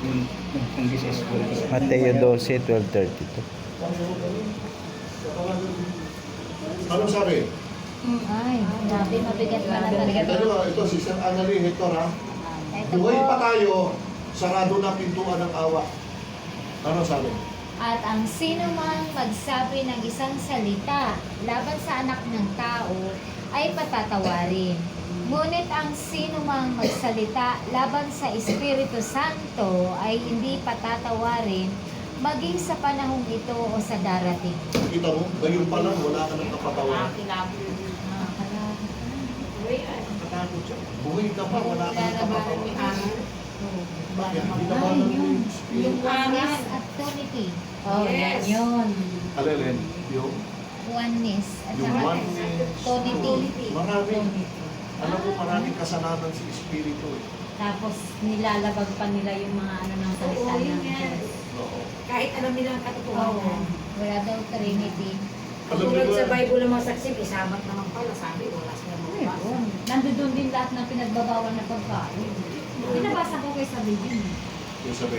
Kung business ko. Mateo 12:12:32. Ano sabi? Ay, grabe, mabigat pala talaga. Ito si Sir Annalie Hector ha. Ito Buhay pa po. tayo, sarado na pintuan ng awa. Ano sabi? At ang sino mang magsabi ng isang salita laban sa anak ng tao ay patatawarin. Ngunit ang sino mang magsalita laban sa Espiritu Santo ay hindi patatawarin maging sa panahong ito o sa darating. Kita mo, ngayon pa lang wala ka nang kapatawa. Nakatakot siya. Buhay ka pa, wala ka nang kapatawa. Bakit? Hindi na ba Yung Spirit? oneness at unity. Oh, yan yun. Alelen, yung Oneness at yung saka oneness. unity. Maraming, alam mo maraming kasalanan si Espiritu eh. Tapos nilalabag pa nila yung mga ano ng salita Oo, yun ng yan. Diyos. Oo. Kahit alam nila ang katotohanan. Wala daw Trinity. Alam Tulad niyo sa ba, Bible ng mga saksi, isabat naman pala, sabi, wala sila mabasa. Ayun. Nandun din lahat ng pinagbabawal na pagkain. Pinabasa ko kay sa Biblia. yung sabi,